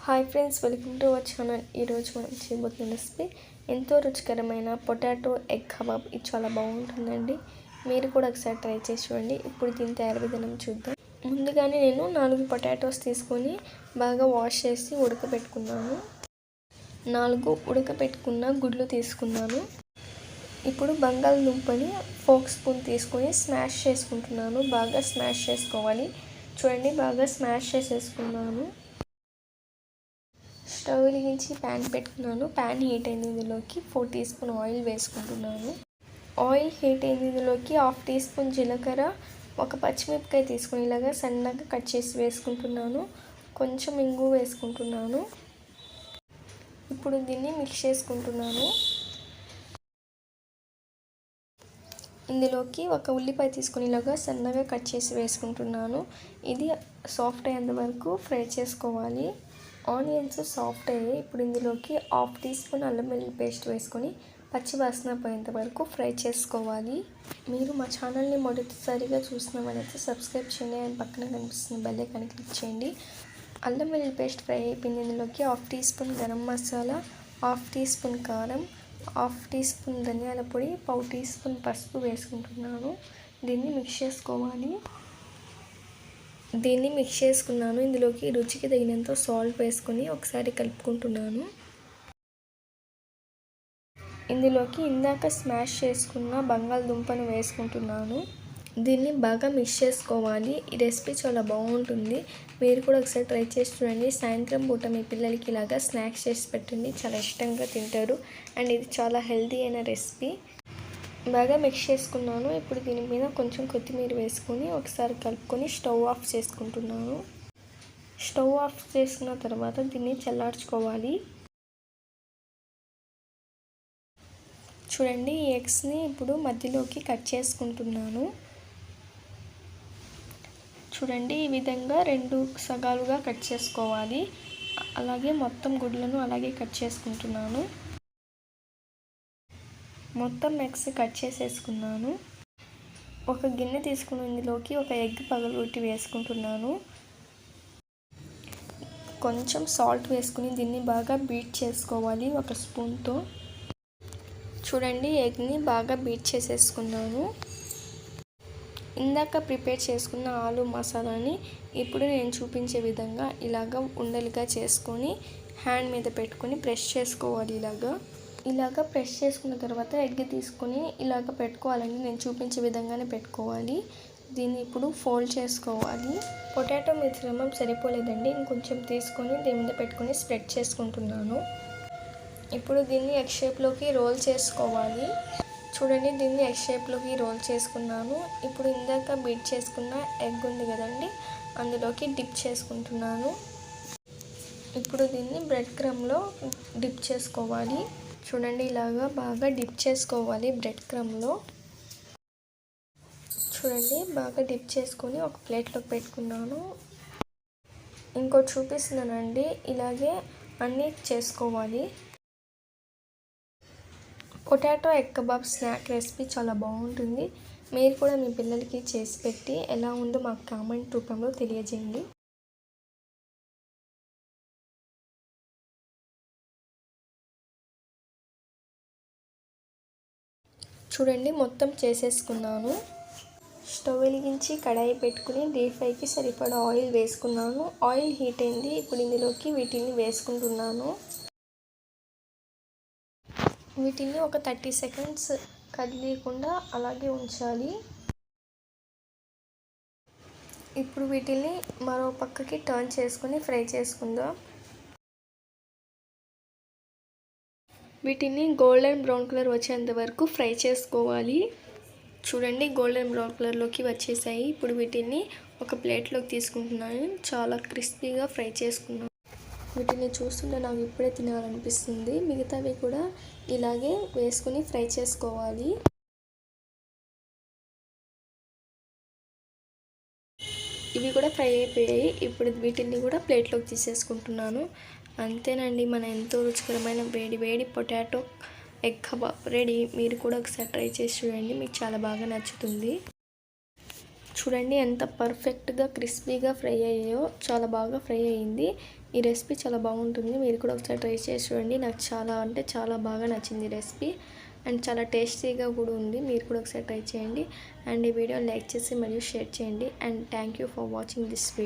Hi friends, welcome to our channel. ఈరోజు మనం చేయబోతున్న రెసిపీ ఎంతో రుచికరమైన పొటాటో ఎగ్ కబాబ్. ఇది చాలా బాగుంటుందండి. మీరు కూడా ఒకసారి ట్రై చేసి చూడండి. ఇప్పుడు దీని తయారు విధానం చూద్దాం. ముందుగానే నేను 4 పొటాటోస్ తీసుకొని బాగా వాష్ చేసి ఉడకబెట్టుకున్నాను. 4 ఉడకబెట్టుకున్న గుడ్లు తీసుకున్నాను. ఇప్పుడు బంగాళదుంపని ఫోక్ స్పూన్ తీసుకొని స్మాష్ చేసుకుంటున్నాను. బాగా స్మాష్ చేసుకోవాలి. చూడండి, బాగా స్మాష్ చేసేసుకున్నాను. స్టవ్ వెలిగించి ప్యాన్ పెట్టుకున్నాను. ప్యాన్ హీట్ అయిన ఇందులోకి 4 టీ స్పూన్ ఆయిల్ వేసుకుంటున్నాను. ఆయిల్ హీట్ అయిన ఇందులోకి 1/2 టీ స్పూన్ జీలకర్ర, ఒక పచ్చిమిరపకాయ తీసుకుని ఇలాగా సన్నగా కట్ చేసి వేసుకుంటున్నాను. కొంచెం ఇంగు వేసుకుంటున్నాను. ఇప్పుడు దీన్ని మిక్స్ చేసుకుంటున్నాను. ఇందులోకి ఒక ఉల్లిపాయ తీసుకుని ఇలాగా సన్నగా కట్ చేసి వేసుకుంటున్నాను. ఇది సాఫ్ట్ అయ్యేంత వరకు ఫ్రై చేసుకోవాలి. ఆనియన్స్ సాఫ్ట్ అయ్యాయి. ఇప్పుడు ఇందులోకి 1/2 టీ స్పూన్ అల్లం వెల్లుల్లి పేస్ట్ వేసుకొని పచ్చి వాసన పోయేంత వరకు ఫ్రై చేసుకోవాలి. మీరు మా ఛానల్ని మొదటిసారిగా చూసిన వాళ్ళైతే సబ్స్క్రైబ్ చేయండి. అండ్ పక్కన కనిపిస్తున్న బెల్ ఐకాన్ క్లిక్ చేయండి. అల్లం వెల్లుల్లి పేస్ట్ ఫ్రై అయిపోయింది. ఇందులోకి 1/2 teaspoon garam masala, 1/2 teaspoon కారం, 1/2 టీ స్పూన్ ధనియాల పొడి, 1/2 టీ స్పూన్ పసుపు వేసుకుంటున్నాను. దీన్ని మిక్స్ చేసుకోవాలి. మిక్స్ చేసుకున్నాను. ఇందులోకి రుచికి తగినంత సాల్ట్ వేసుకొని ఒకసారి కలుపుకుంటున్నాను. ఇందులోకి ఇందాక స్మాష్ చేసుకున్న బంగాళదుంపను వేసుకుంటున్నాను. దీన్ని బాగా మిక్స్ చేసుకోవాలి. ఈ రెసిపీ చాలా బాగుంటుంది. మీరు కూడా ఒకసారి ట్రై చేసి చూడండి. సాయంత్రం పూట మీ పిల్లలకి ఇలాగా స్నాక్స్ చేసి పెట్టండి. చాలా ఇష్టంగా తింటారు. అండ్ ఇది చాలా హెల్తీ అయిన రెసిపీ. బాగా మిక్స్ చేసుకున్నాను. ఇప్పుడు దీని మీద కొంచెం కొత్తిమీర వేసుకొని ఒకసారి కలుపుకొని స్టవ్ ఆఫ్ చేసుకుంటున్నాను. స్టవ్ ఆఫ్ చేసుకున్న తర్వాత దీన్ని చల్లార్చుకోవాలి. చూడండి, ఈ ఎగ్స్ని ఇప్పుడు మధ్యలోకి కట్ చేసుకుంటున్నాను. చూడండి, ఈ విధంగా 2 సగాలుగా కట్ చేసుకోవాలి. అలాగే మొత్తం గుడ్లను అలాగే కట్ చేసుకుంటున్నాను. మొత్తం ఎగ్స్ కట్ చేసేసుకున్నాను. ఒక గిన్నె తీసుకుని ఇందులోకి ఒక ఎగ్ పగలగొట్టి వేసుకుంటున్నాను. కొంచెం సాల్ట్ వేసుకుని దీన్ని బాగా బీట్ చేసుకోవాలి ఒక స్పూన్తో. చూడండి, ఎగ్ని బాగా బీట్ చేసేసుకున్నాను. ఇందాక ప్రిపేర్ చేసుకున్న ఆలు మసాలాని ఇప్పుడు నేను చూపించే విధంగా ఇలాగ ఉండలుగా చేసుకొని హ్యాండ్ మీద పెట్టుకొని ప్రెస్ చేసుకోవాలి. ఇలాగ ప్రెస్ చేసుకున్న తర్వాత ఎగ్ తీసుకొని ఇలాగ పెట్టుకోవాలండి. నేను చూపించే విధంగానే పెట్టుకోవాలి. దీన్ని ఇప్పుడు ఫోల్డ్ చేసుకోవాలి. పొటాటో మిశ్రమం సరిపోలేదండి. ఇంకొంచెం తీసుకొని దీని మీద పెట్టుకొని స్ప్రెడ్ చేసుకుంటున్నాను. ఇప్పుడు దీన్ని ఎగ్ షేప్లోకి రోల్ చేసుకోవాలి. చూడండి, దీన్ని ఎగ్ షేప్లోకి రోల్ చేసుకున్నాను. ఇప్పుడు ఇందాక బీట్ చేసుకున్న ఎగ్ ఉంది కదండి, అందులోకి డిప్ చేసుకుంటున్నాను. ఇప్పుడు దీన్ని బ్రెడ్ క్రమ్లో డిప్ చేసుకోవాలి. చూడండి, ఇలాగా బాగా డిప్ చేసుకోవాలి బ్రెడ్ క్రమ్లో. చూడండి, బాగా డిప్ చేసుకొని ఒక ప్లేట్లోకి పెట్టుకున్నాను. ఇంకోటి చూపిస్తున్నానండి. ఇలాగే అన్నీ చేసుకోవాలి. Potato egg kebab snack recipe చాలా బాగుంటుంది. మీరు కూడా మీ పిల్లలకి చేసి పెట్టి ఎలా ఉందో మాకు కామెంట్ రూపంలో తెలియజేయండి. చూడండి, మొత్తం చేసేసుకున్నాను. స్టవ్ వెలిగించి కడాయి పెట్టుకుని డీప్ ఫ్రైకి సరిపడా ఆయిల్ వేసుకున్నాను. ఆయిల్ హీట్ అయింది. ఇప్పుడు ఇందులోకి వీటిని వేసుకుంటున్నాను. వీటిని ఒక 30 సెకండ్స్ కదిలీయకుండా అలాగే ఉంచాలి. ఇప్పుడు వీటిని మరో పక్కకి టర్న్ చేసుకొని ఫ్రై చేసుకుందాం. వీటిని గోల్డెన్ బ్రౌన్ కలర్ వచ్చేంత వరకు ఫ్రై చేసుకోవాలి. చూడండి, గోల్డెన్ బ్రౌన్ కలర్లోకి వచ్చేసాయి. ఇప్పుడు వీటిని ఒక ప్లేట్లోకి తీసుకుంటున్నాను. చాలా క్రిస్పీగా ఫ్రై చేసుకున్నాను. వీటిని చూస్తుంటే నాకు ఇప్పుడే తినాలనిపిస్తుంది. మిగతావి కూడా ఇలాగే వేసుకుని ఫ్రై చేసుకోవాలి. ఇవి కూడా ఫ్రై అయిపోయాయి. ఇప్పుడు వీటిని కూడా ప్లేట్లోకి తీసేసుకుంటున్నాను. అంతేనండి, మన ఎంతో రుచికరమైన వేడి వేడి పొటాటో ఎగ్ కబాబ్ రెడీ. మీరు కూడా ఒకసారి ట్రై చేసి చూడండి. మీకు చాలా బాగా నచ్చుతుంది. చూడండి ఎంత పర్ఫెక్ట్గా క్రిస్పీగా ఫ్రై అయ్యాయో. చాలా బాగా ఫ్రై అయ్యింది. ఈ రెసిపీ చాలా బాగుంటుంది, మీరు కూడా ఒకసారి ట్రై చేసి చూడండి. నాకు చాలా అంటే చాలా బాగా నచ్చింది రెసిపీ అండ్ చాలా టేస్టీగా కూడా ఉంది. మీరు కూడా ఒకసారి ట్రై చేయండి అండ్ ఈ వీడియో లైక్ చేసి మరియు షేర్ చేయండి and thank you for watching this video.